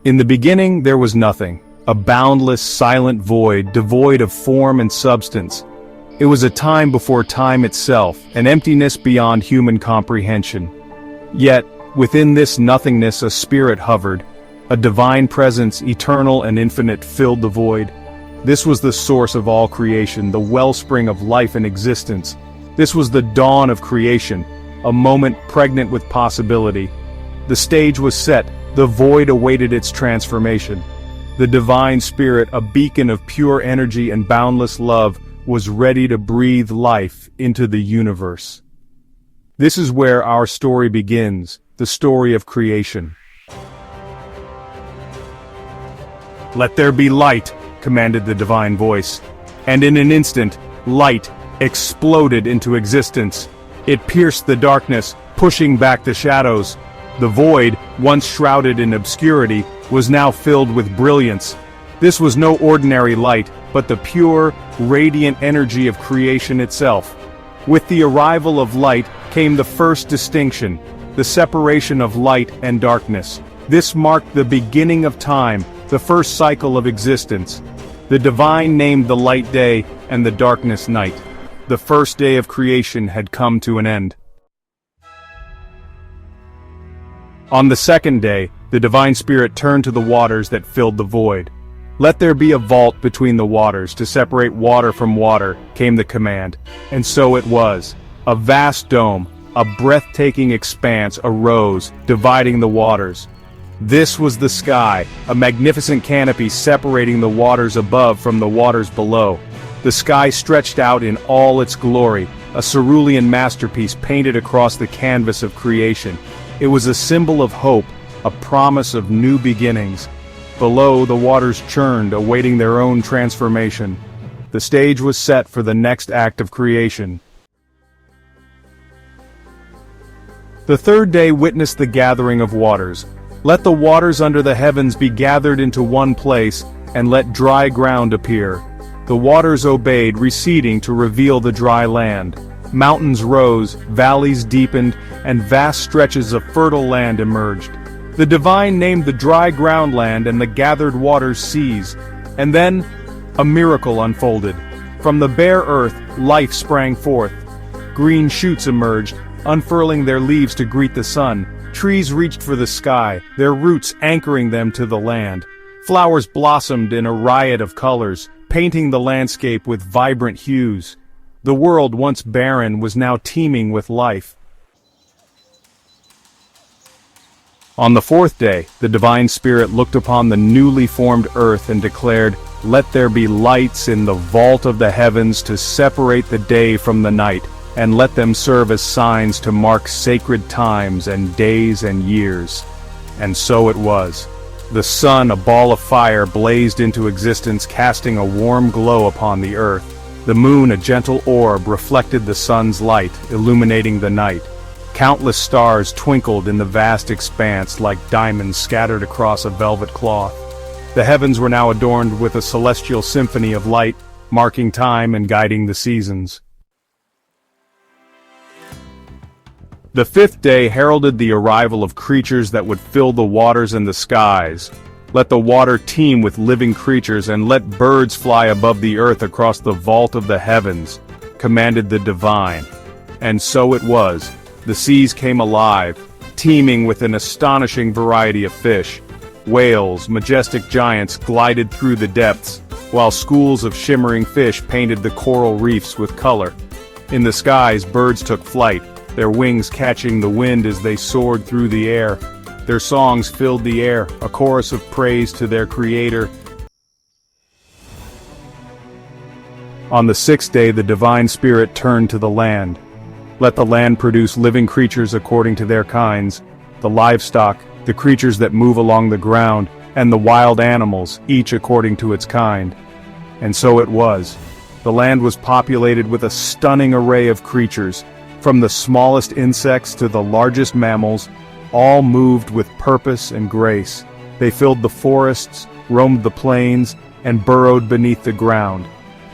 In the beginning there was nothing, a boundless, silent void, devoid of form and substance. It was a time before time itself, an emptiness beyond human comprehension. Yet, within this nothingness a spirit hovered. A divine presence, eternal and infinite, filled the void. This was the source of all creation, the wellspring of life and existence. This was the dawn of creation, a moment pregnant with possibility. The stage was set, the void awaited its transformation. The divine spirit, a beacon of pure energy and boundless love, was ready to breathe life into the universe. This is where our story begins, the story of creation. "Let there be light," commanded the divine voice. And in an instant, light exploded into existence. It pierced the darkness, pushing back the shadows. The void, once shrouded in obscurity, was now filled with brilliance. This was no ordinary light, but the pure, radiant energy of creation itself. With the arrival of light came the first distinction, the separation of light and darkness. This marked the beginning of time, the first cycle of existence. The divine named the light day and the darkness night. The first day of creation had come to an end. On the second day, the divine spirit turned to the waters that filled the void. "Let there be a vault between the waters to separate water from water," came the command. And so it was. A vast dome, a breathtaking expanse arose, dividing the waters. This was the sky, a magnificent canopy separating the waters above from the waters below. The sky stretched out in all its glory, a cerulean masterpiece painted across the canvas of creation. It was a symbol of hope, a promise of new beginnings. Below, the waters churned, awaiting their own transformation. The stage was set for the next act of creation. The third day witnessed the gathering of waters. "Let the waters under the heavens be gathered into one place, and let dry ground appear." The waters obeyed, receding to reveal the dry land. Mountains rose, valleys deepened, and vast stretches of fertile land emerged. The divine named the dry ground land and the gathered waters seas. And then, a miracle unfolded. From the bare earth, life sprang forth. Green shoots emerged, unfurling their leaves to greet the sun. Trees reached for the sky, their roots anchoring them to the land. Flowers blossomed in a riot of colors, painting the landscape with vibrant hues. The world, once barren, was now teeming with life. On the fourth day, the divine spirit looked upon the newly formed earth and declared, "Let there be lights in the vault of the heavens to separate the day from the night, and let them serve as signs to mark sacred times and days and years." And so it was. The sun, a ball of fire, blazed into existence, casting a warm glow upon the earth. The moon, a gentle orb, reflected the sun's light, illuminating the night. Countless stars twinkled in the vast expanse like diamonds scattered across a velvet cloth. The heavens were now adorned with a celestial symphony of light, marking time and guiding the seasons. The fifth day heralded the arrival of creatures that would fill the waters and the skies. "Let the water teem with living creatures, and let birds fly above the earth across the vault of the heavens," commanded the divine. And so it was. The seas came alive, teeming with an astonishing variety of fish. Whales, majestic giants, glided through the depths, while schools of shimmering fish painted the coral reefs with color. In the skies, birds took flight, their wings catching the wind as they soared through the air. Their songs filled the air, a chorus of praise to their creator. On the sixth day, the divine spirit turned to the land. "Let the land produce living creatures according to their kinds, the livestock, the creatures that move along the ground, and the wild animals, each according to its kind." And so it was. The land was populated with a stunning array of creatures, from the smallest insects to the largest mammals, all moved with purpose and grace. They filled the forests, roamed the plains, and burrowed beneath the ground.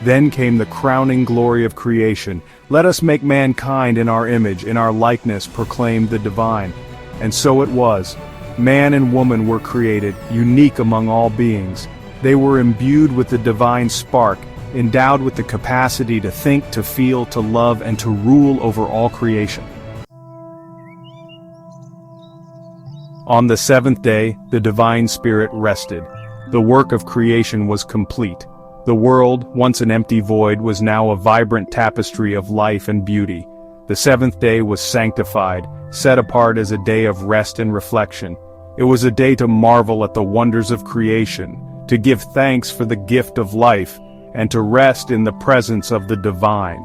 Then came the crowning glory of creation. "Let us make mankind in our image, in our likeness," proclaimed the divine. And so it was. Man and woman were created, unique among all beings. They were imbued with the divine spark, endowed with the capacity to think, to feel, to love, and to rule over all creation. On the seventh day, the divine spirit rested. The work of creation was complete. The world, once an empty void, was now a vibrant tapestry of life and beauty. The seventh day was sanctified, set apart as a day of rest and reflection. It was a day to marvel at the wonders of creation, to give thanks for the gift of life, and to rest in the presence of the divine.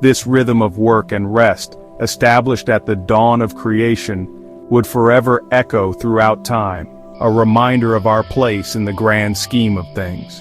This rhythm of work and rest, established at the dawn of creation, would forever echo throughout time, a reminder of our place in the grand scheme of things.